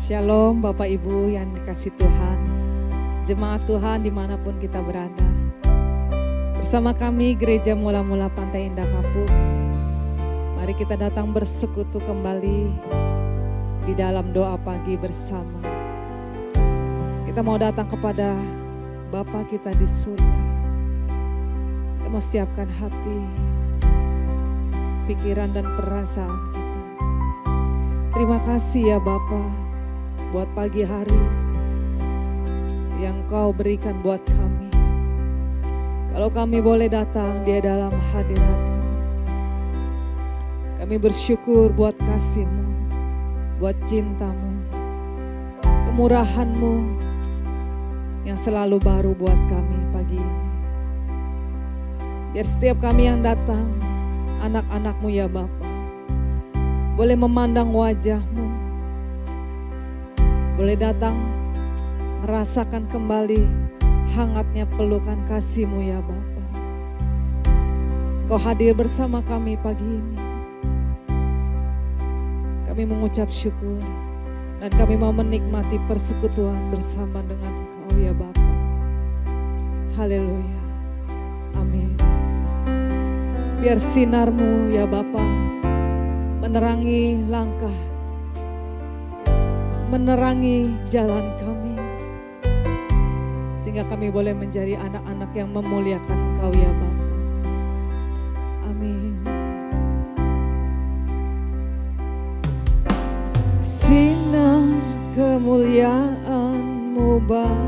Shalom Bapak Ibu yang dikasih Tuhan, jemaat Tuhan dimanapun kita berada. Bersama kami Gereja Mula-Mula Pantai Indah Kapuk, mari kita datang bersekutu kembali di dalam doa pagi bersama. Kita mau datang kepada Bapa kita di surga. Kita mau siapkan hati, pikiran dan perasaan kita. Terima kasih ya Bapa, buat pagi hari yang Kau berikan buat kami. Kalau kami boleh datang di dalam hadirat-Mu, kami bersyukur buat kasih-Mu, buat cinta-Mu, kemurahan-Mu yang selalu baru buat kami pagi ini. Biar setiap kami yang datang, anak-anak-Mu ya Bapa, boleh memandang wajah-Mu, boleh datang merasakan kembali hangatnya pelukan kasih-Mu ya Bapa. Kau hadir bersama kami pagi ini. Kami mengucap syukur dan kami mau menikmati persekutuan bersama dengan Engkau ya Bapa. Haleluya. Amin. Biar sinar-Mu ya Bapa menerangi langkah, menerangi jalan kami, sehingga kami boleh menjadi anak-anak yang memuliakan Engkau ya Bapa. Amin. Sinar kemuliaan-Mu Bapa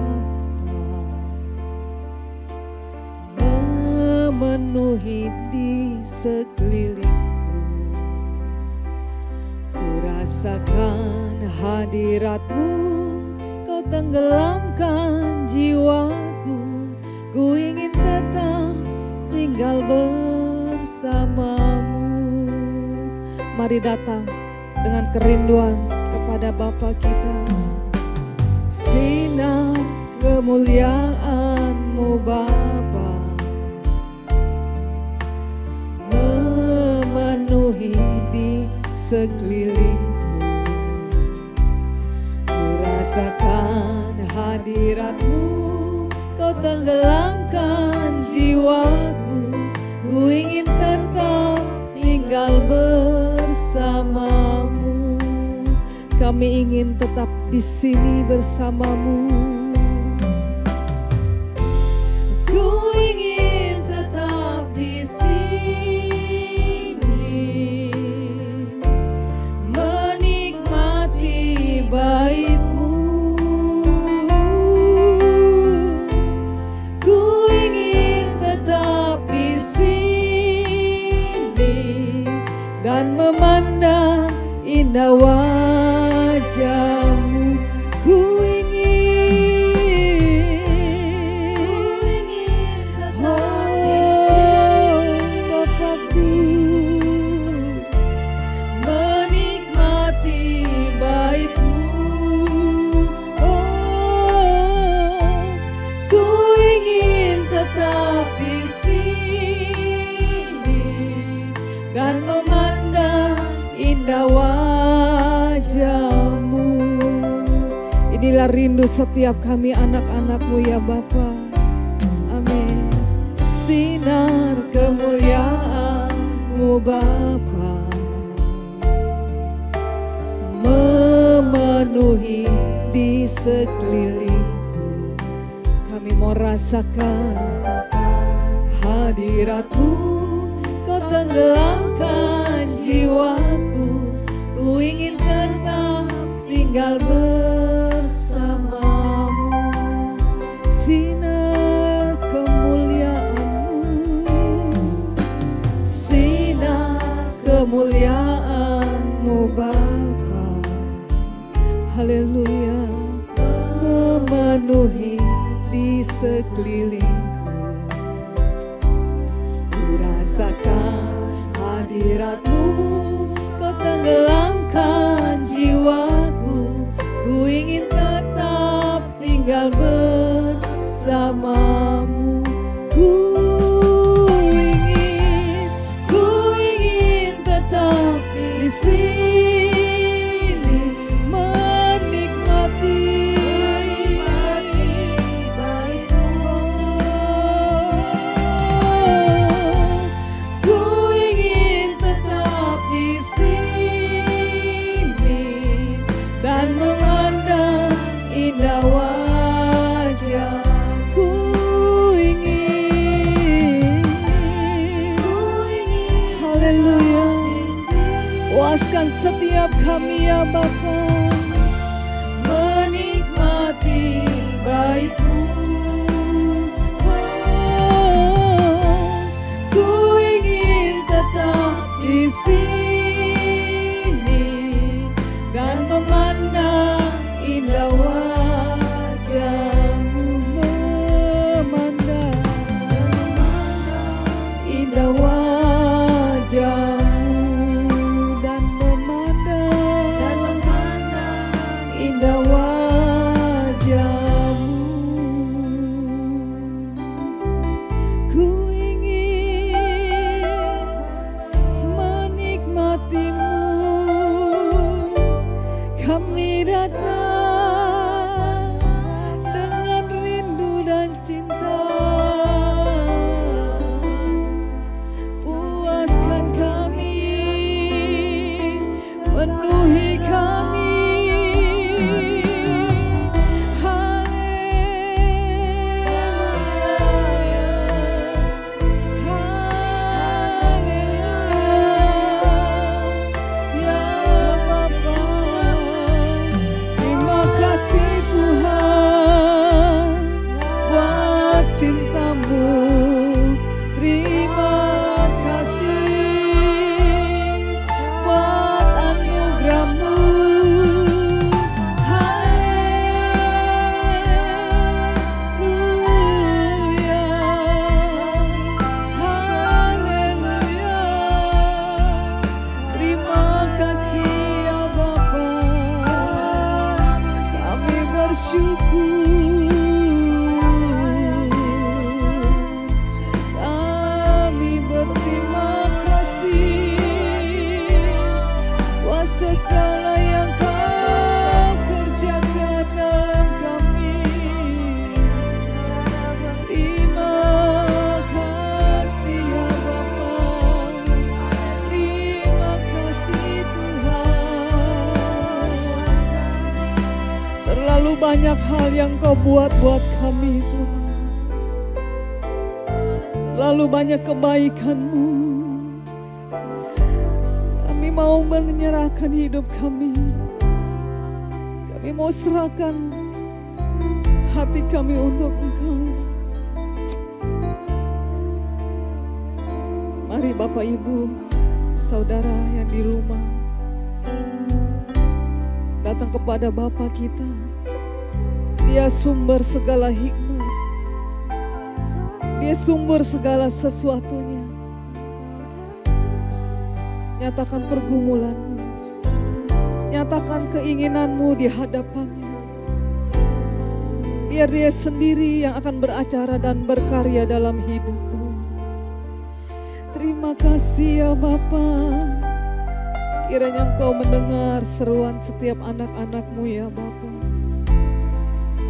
memenuhi di sekelilingku, ku rasakan hadirat-Mu, Kau tenggelamkan jiwaku. Ku ingin tetap tinggal bersama-Mu. Mari datang dengan kerinduan kepada Bapa kita. Sinar kemuliaan-Mu Bapa memenuhi di sekelilingku, rasakan hadirat-Mu, Kau tenggelamkan jiwaku. Ku ingin tetap tinggal bersama-Mu. Kami ingin tetap di sini bersama-Mu. Ku ingin tetap di sini, menikmati bait-Mu. Ku ingin tetap di sini dan memandang indah wajah-Mu. Ku ingin tetap di sini, Bapakku, menikmati bait-Mu. Ku ingin tetap di sini dan memandang indah wajah-Mu. Inilah rindu setiap kami anak-anak-Mu ya Bapa. Amin. Sinar kemuliaan-Mu Bapa memenuhi di sekelilingku. Kami mau rasakan hadirat-Mu, Kau tenggelamkan jiwaku. Ku ingin tetap tinggal bersama-Mu. Sinar kemuliaan-Mu, sinar kemuliaan-Mu Bapa. Haleluya. Memenuhi di sekelilingku, ku rasakan hadirat-Mu, Kau tenggelamkan jiwaku. Ku ingin tetap tinggal bersama-Mu. Ku ingin tetap di sini, menikmati Haleluya. Puaskan setiap kami ya Bapa, menikmati baik-Mu. Ku ingin tetap di sini dan memandang indah wajah-Mu, memandang indah wajah-Mu. Banyak hal yang Kau buat kami Tuhan. Lalu banyak kebaikan-Mu. Kami mau menyerahkan hidup kami. Kami mau serahkan hati kami untuk Engkau. Mari Bapak Ibu, saudara yang di rumah, datang kepada Bapa kita. Dia sumber segala hikmat. Dia sumber segala sesuatunya. Nyatakan pergumulanmu. Nyatakan keinginanmu di hadapannya. Biar Dia sendiri yang akan beracara dan berkarya dalam hidupmu. Terima kasih ya Bapa. Kiranya Engkau mendengar seruan setiap anak-anak-Mu ya Bapa.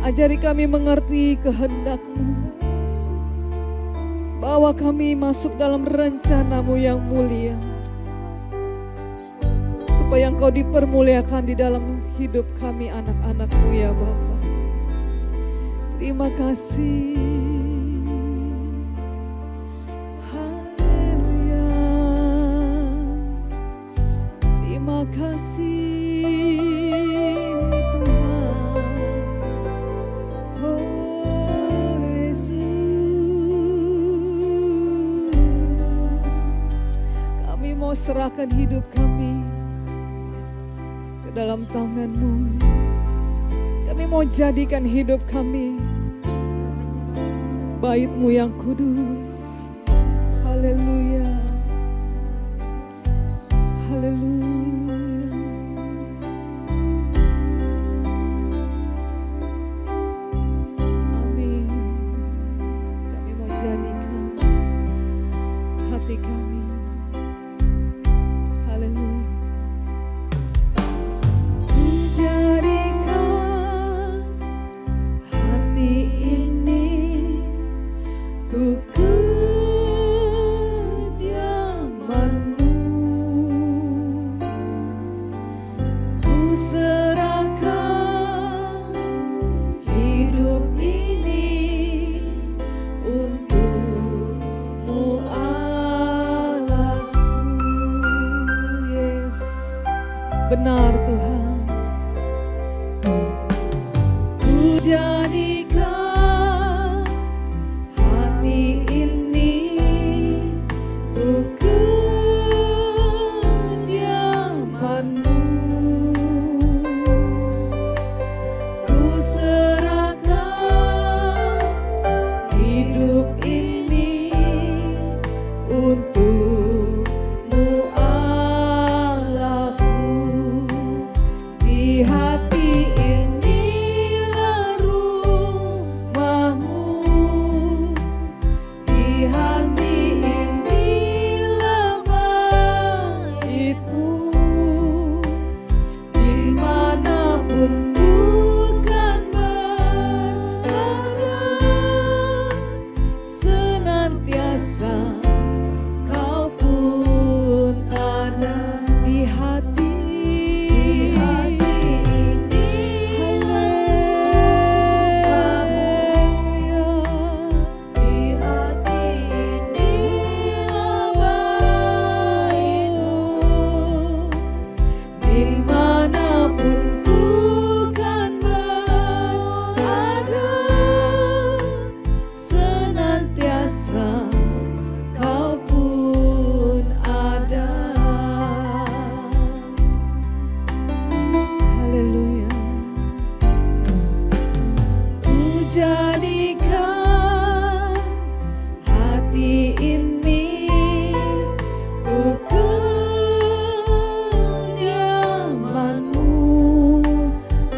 Ajari kami mengerti kehendak-Mu, bawa kami masuk dalam rencana-Mu yang mulia, supaya Engkau dipermuliakan di dalam hidup kami anak-anak-Mu ya Bapa. Terima kasih. Haleluya. Terima kasih. Serahkan hidup kami ke dalam tangan-Mu. Kami mau jadikan hidup kami bait-Mu yang kudus. Haleluya. Haleluya. Amin. Kami mau jadikan hati kami. Ku kediaman Benar Tuhan. Ku jadikan hati ini untuk kediaman-Mu. Ku serahkan hidup ini untuk-Mu Allahku. Di hati inilah rumah-Mu, di hati inilah bait-Mu. Dimanapun ku kan berada, senantiasa Kau pun ada di hati. Dimanapun ku kan berada, senantiasa Kau pun ada. Haleluya. Ku jadikan hati ini untuk kediaman-Mu.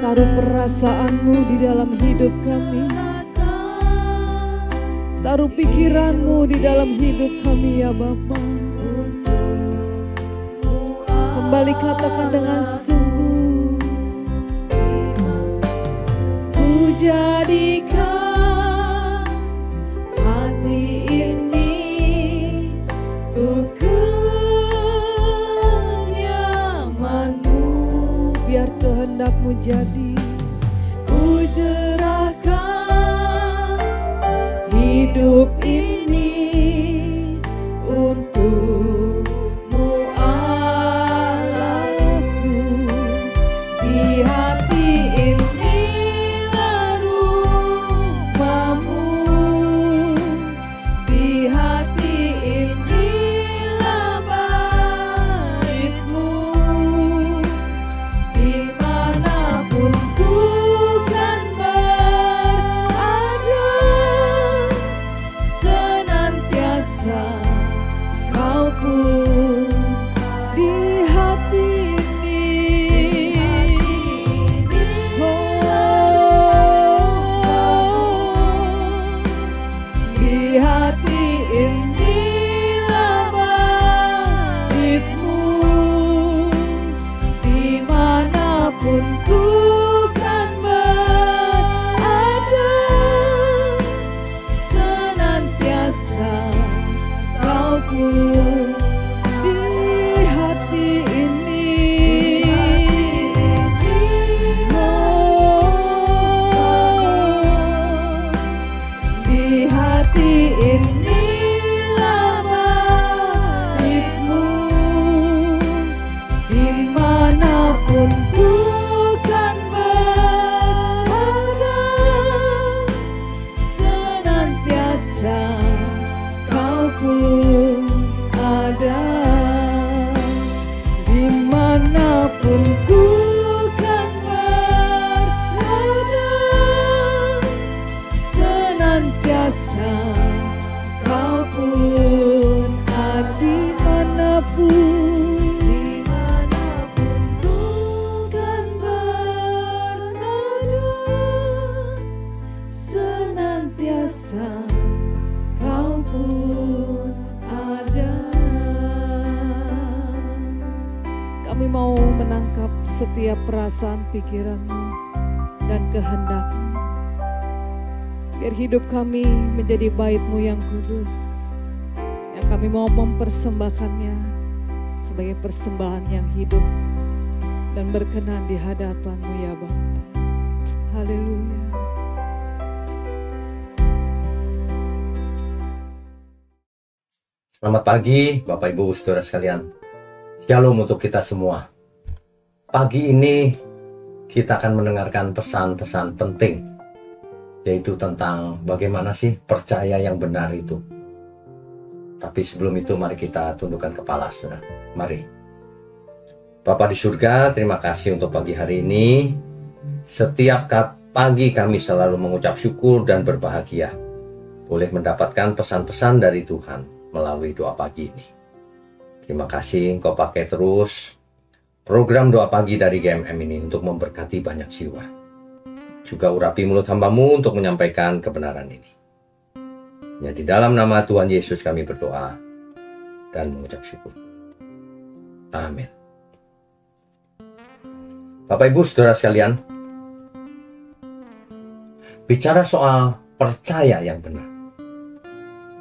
Taruh perasaan-Mu di dalam hidup kami. Taruh pikiran-Mu di dalam hidup kami ya Bapa. Kembali katakan dengan sungguh. Ku jadikan hati ini untuk kediaman-Mu. Biar kehendak-Mu jadi. Ku serahkan hidup ini untuk-Mu Allahku. Di hati inilah rumah-Mu, di hati inilah bait-Mu. Dimanapun ku kan berada, senantiasa Kau pun di hati ini. Di hati inilah bait-Mu. Dimanapun ku kan berada, senantiasa Kau pun di hati ini. Di hati inilah bait-Mu. Dimanapun ku kan berada, senantiasa Kau pun ada. Dimanapun ku kan berada, senantiasa Kau pun ada. Dimanapun ku kan berada, senantiasa Kau pun ada. Kami mau menangkap setiap perasaan pikiran-Mu dan kehendak-Mu. Biar hidup kami menjadi bait-Mu yang kudus, yang kami mau mempersembahkannya sebagai persembahan yang hidup dan berkenan di hadapan-Mu ya Bapa. Haleluya. Selamat pagi Bapak Ibu Saudara sekalian. Shalom untuk kita semua. Pagi ini kita akan mendengarkan pesan-pesan penting, yaitu tentang bagaimana sih percaya yang benar itu. Tapi sebelum itu mari kita tundukkan kepala, saudara. Mari. Bapa di surga, terima kasih untuk pagi hari ini. Setiap pagi kami selalu mengucap syukur dan berbahagia boleh mendapatkan pesan-pesan dari Tuhan melalui doa pagi ini. Terima kasih Engkau pakai terus program doa pagi dari GMM ini untuk memberkati banyak jiwa. Juga urapi mulut hamba-Mu untuk menyampaikan kebenaran ini. Ya, di dalam nama Tuhan Yesus kami berdoa dan mengucap syukur. Amin. Bapak Ibu Saudara sekalian, bicara soal percaya yang benar,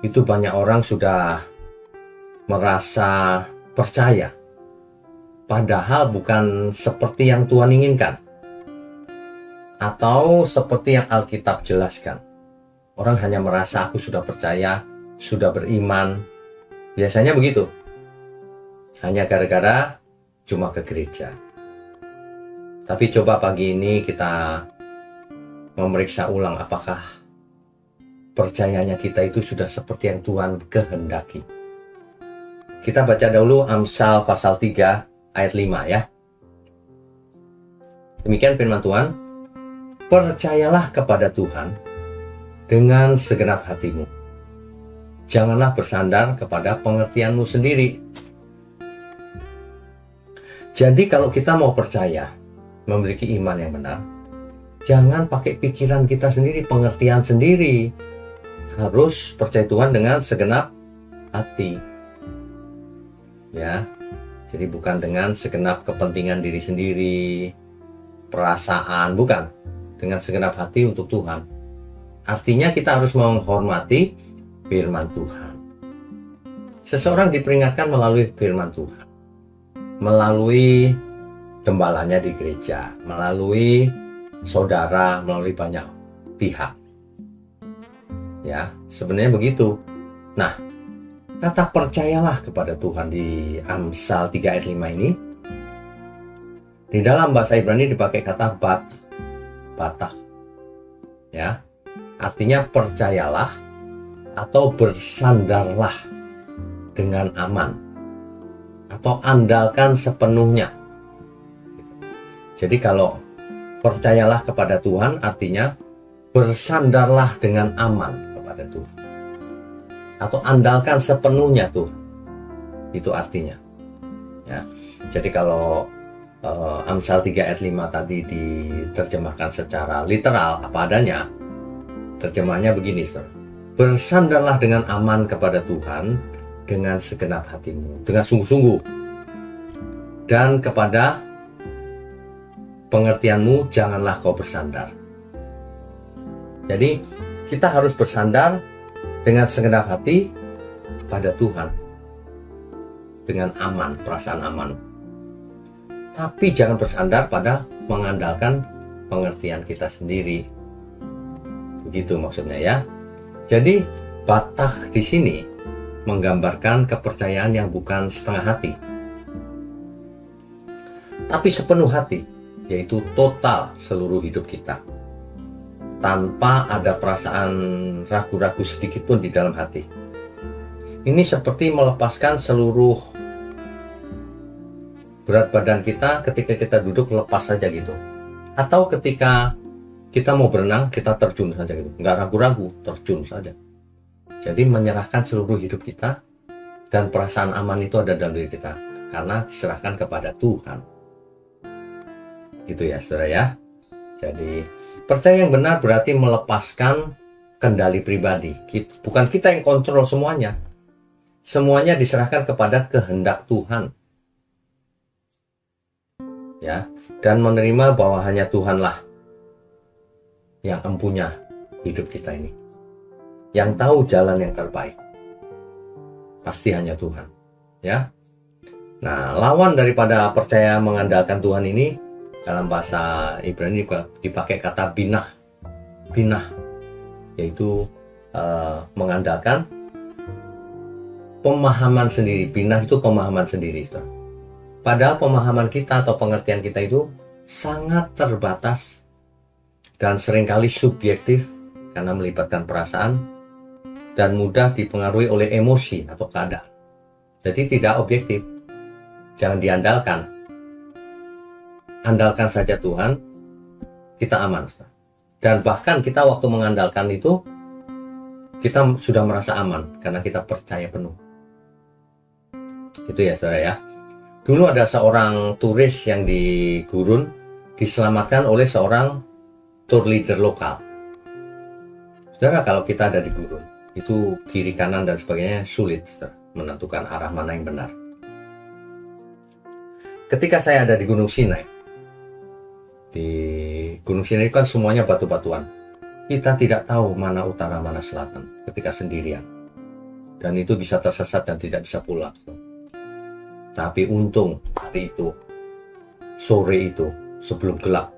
itu banyak orang sudah merasa percaya, padahal bukan seperti yang Tuhan inginkan, atau seperti yang Alkitab jelaskan. Orang hanya merasa aku sudah percaya, sudah beriman. Biasanya begitu. Hanya gara-gara cuma ke gereja. Tapi coba pagi ini kita memeriksa ulang apakah percayanya kita itu sudah seperti yang Tuhan kehendaki. Kita baca dahulu Amsal pasal 3 ayat 5 ya. Demikian firman Tuhan. Percayalah kepada Tuhan dengan segenap hatimu. Janganlah bersandar kepada pengertianmu sendiri. Jadi kalau kita mau percaya, memiliki iman yang benar, jangan pakai pikiran kita sendiri, pengertian sendiri. Harus percaya Tuhan dengan segenap hati. Ya. Jadi bukan dengan segenap kepentingan diri sendiri, perasaan, bukan. Dengan segenap hati untuk Tuhan. Artinya kita harus menghormati firman Tuhan. Seseorang diperingatkan melalui firman Tuhan, melalui gembalanya di gereja, melalui saudara, melalui banyak pihak. Ya, sebenarnya begitu. Nah, kata percayalah kepada Tuhan di Amsal 3 ayat 5 ini, di dalam bahasa Ibrani dipakai kata batah. Ya, artinya percayalah atau bersandarlah dengan aman, atau andalkan sepenuhnya. Jadi kalau percayalah kepada Tuhan artinya bersandarlah dengan aman kepada Tuhan, atau andalkan sepenuhnya Tuhan. Itu artinya. Ya. Jadi kalau Amsal 3 ayat 5 tadi diterjemahkan secara literal apa adanya, terjemahnya begini, saudara. Bersandarlah dengan aman kepada Tuhan dengan segenap hatimu, dengan sungguh-sungguh, dan kepada pengertianmu janganlah kau bersandar. Jadi kita harus bersandar dengan segenap hati pada Tuhan, dengan aman, perasaan aman. Tapi jangan bersandar pada mengandalkan pengertian kita sendiri. Begitu maksudnya ya. Jadi batah di sini menggambarkan kepercayaan yang bukan setengah hati, tapi sepenuh hati, yaitu total seluruh hidup kita, tanpa ada perasaan ragu-ragu sedikit pun di dalam hati. Ini seperti melepaskan seluruh berat badan kita ketika kita duduk, lepas saja gitu. Atau ketika kita mau berenang, kita terjun saja gitu. Nggak ragu-ragu, terjun saja. Jadi menyerahkan seluruh hidup kita, dan perasaan aman itu ada dalam diri kita, karena diserahkan kepada Tuhan. Gitu ya saudara ya. Jadi percaya yang benar berarti melepaskan kendali pribadi. Bukan kita yang kontrol semuanya. Semuanya diserahkan kepada kehendak Tuhan. Ya, dan menerima bahwa hanya Tuhanlah yang empunya hidup kita ini, yang tahu jalan yang terbaik. Pasti hanya Tuhan, ya. Nah, lawan daripada percaya mengandalkan Tuhan ini dalam bahasa Ibrani dipakai kata binah, yaitu mengandalkan pemahaman sendiri. Binah itu pemahaman sendiri, saudara. Padahal pemahaman kita atau pengertian kita itu sangat terbatas dan seringkali subjektif karena melibatkan perasaan dan mudah dipengaruhi oleh emosi atau keadaan. Jadi tidak objektif. Jangan diandalkan. Andalkan saja Tuhan, kita aman. Dan bahkan kita waktu mengandalkan itu, kita sudah merasa aman karena kita percaya penuh. Itu ya saudara ya. Dulu ada seorang turis yang di gurun diselamatkan oleh seorang tour leader lokal. Saudara, kalau kita ada di gurun, itu kiri kanan dan sebagainya sulit saudara, menentukan arah mana yang benar. Ketika saya ada di Gunung Sinai, di Gunung Sinai kan semuanya batu-batuan. Kita tidak tahu mana utara, mana selatan ketika sendirian. Dan itu bisa tersesat dan tidak bisa pulang. Tapi untung hari itu, sore itu, sebelum gelap,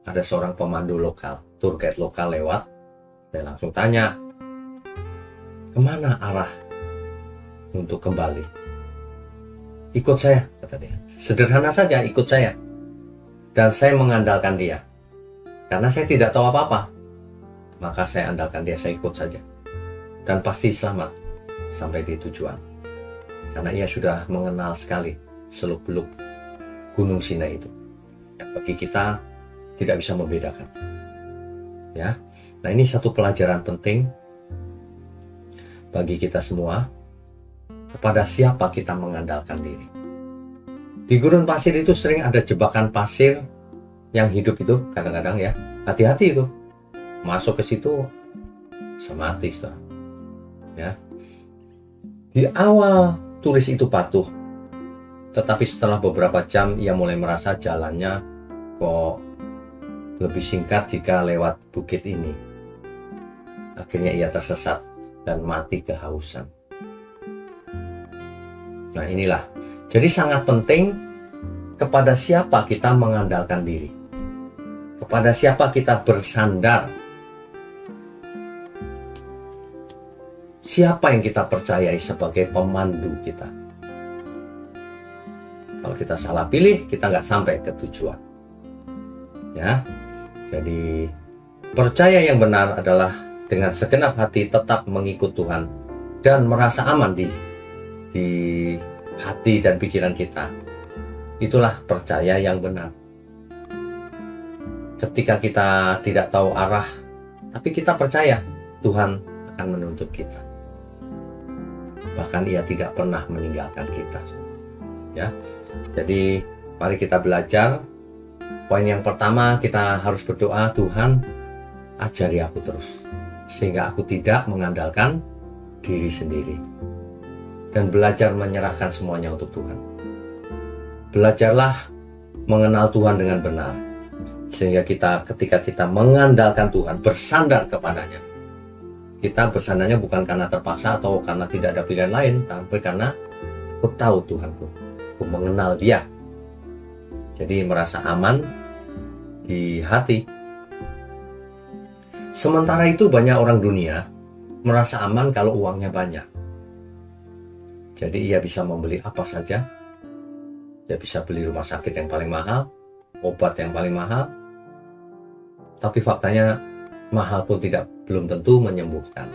ada seorang pemandu lokal, tour guide lokal lewat. Saya langsung tanya, kemana arah untuk kembali? Ikut saya, kata dia. Sederhana saja, ikut saya. Dan saya mengandalkan dia. Karena saya tidak tahu apa-apa. Maka saya andalkan dia, saya ikut saja. Dan pasti selamat sampai di tujuan. Karena ia sudah mengenal sekali seluk-beluk Gunung Sinai itu. Yang bagi kita tidak bisa membedakan. Ya. Nah, ini satu pelajaran penting bagi kita semua. Kepada siapa kita mengandalkan diri. Di gurun pasir itu sering ada jebakan pasir yang hidup itu kadang-kadang ya. Hati-hati itu. Masuk ke situ bisa mati, saudara. Ya. Di awal turis itu patuh, tetapi setelah beberapa jam ia mulai merasa jalannya kok lebih singkat jika lewat bukit ini. Akhirnya ia tersesat dan mati kehausan. Nah inilah, jadi sangat penting kepada siapa kita mengandalkan diri, kepada siapa kita bersandar, siapa yang kita percayai sebagai pemandu kita. Kalau kita salah pilih, kita nggak sampai ke tujuan. Ya, jadi percaya yang benar adalah dengan segenap hati tetap mengikut Tuhan dan merasa aman di hati dan pikiran kita. Itulah percaya yang benar. Ketika kita tidak tahu arah, tapi kita percaya Tuhan akan menuntut kita. Bahkan ia tidak pernah meninggalkan kita. Ya. Jadi mari kita belajar. Poin yang pertama, kita harus berdoa, Tuhan ajari aku terus sehingga aku tidak mengandalkan diri sendiri. Dan belajar menyerahkan semuanya untuk Tuhan. Belajarlah mengenal Tuhan dengan benar. Sehingga ketika kita mengandalkan Tuhan, bersandar kepadanya. Kita bersandarnya bukan karena terpaksa atau karena tidak ada pilihan lain, tapi karena aku tahu Tuhanku. Aku mengenal Dia. Jadi merasa aman di hati. Sementara itu banyak orang dunia merasa aman kalau uangnya banyak. Jadi ia bisa membeli apa saja. Dia bisa beli rumah sakit yang paling mahal, obat yang paling mahal. Tapi faktanya mahal pun belum tentu menyembuhkan.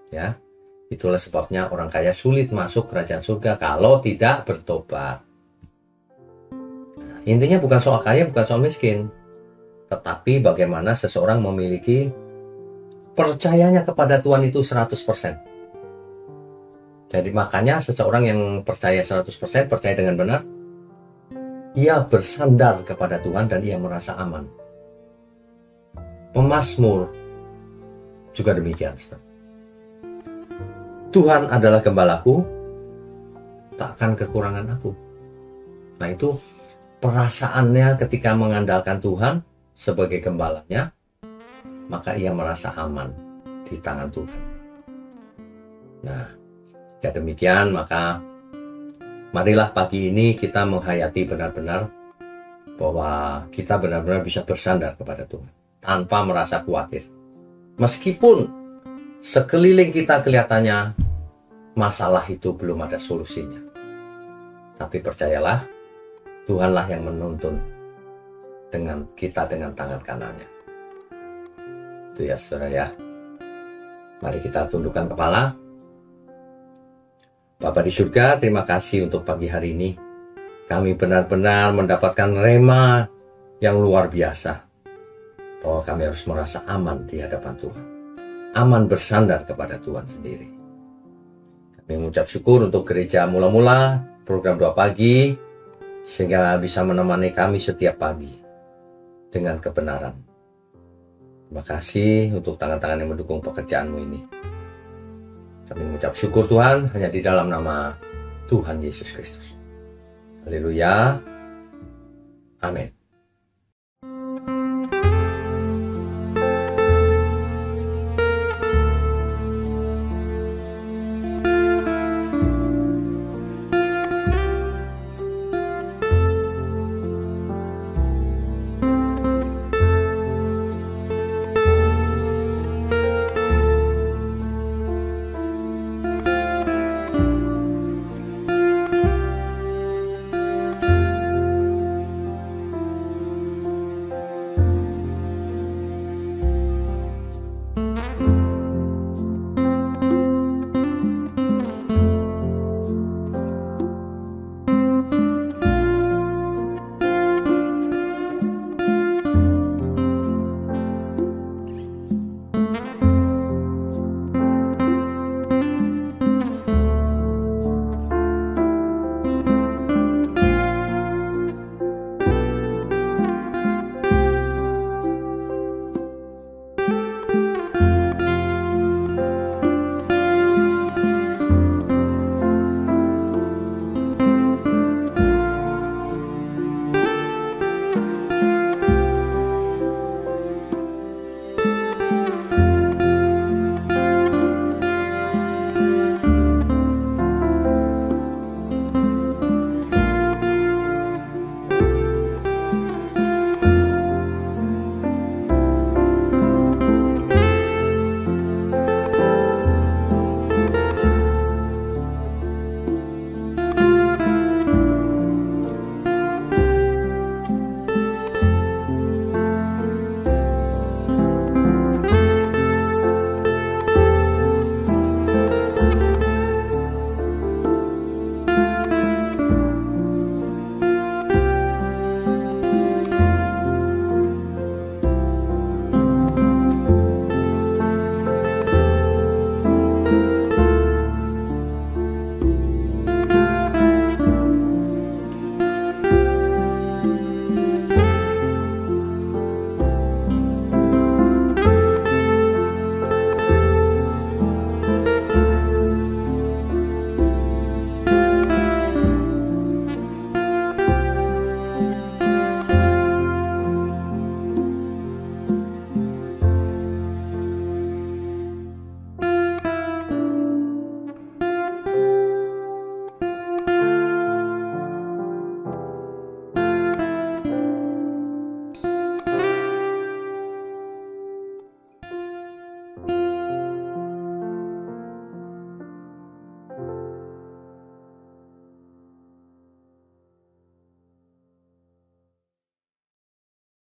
Ya, itulah sebabnya orang kaya sulit masuk kerajaan surga kalau tidak bertobat. Nah, intinya bukan soal kaya, bukan soal miskin, tetapi bagaimana seseorang memiliki percayanya kepada Tuhan itu 100%. Jadi makanya seseorang yang percaya 100%, percaya dengan benar, ia bersandar kepada Tuhan dan ia merasa aman. Pemazmur juga demikian. Tuhan adalah gembalaku, takkan kekurangan aku. Nah itu perasaannya ketika mengandalkan Tuhan sebagai gembalanya, maka ia merasa aman di tangan Tuhan. Nah, jika demikian, maka marilah pagi ini kita menghayati benar-benar bahwa kita benar-benar bisa bersandar kepada Tuhan tanpa merasa khawatir. Meskipun sekeliling kita kelihatannya masalah itu belum ada solusinya. Tapi percayalah, Tuhanlah yang menuntun dengan kita dengan tangan kanannya. Itu ya saudara ya. Mari kita tundukkan kepala. Bapa di surga, terima kasih untuk pagi hari ini. Kami benar-benar mendapatkan rema yang luar biasa. Bahwa kami harus merasa aman di hadapan Tuhan. Aman bersandar kepada Tuhan sendiri. Kami mengucap syukur untuk gereja mula-mula, program doa pagi, sehingga bisa menemani kami setiap pagi dengan kebenaran. Terima kasih untuk tangan-tangan yang mendukung pekerjaanmu ini. Kami mengucap syukur Tuhan hanya di dalam nama Tuhan Yesus Kristus. Haleluya. Amin.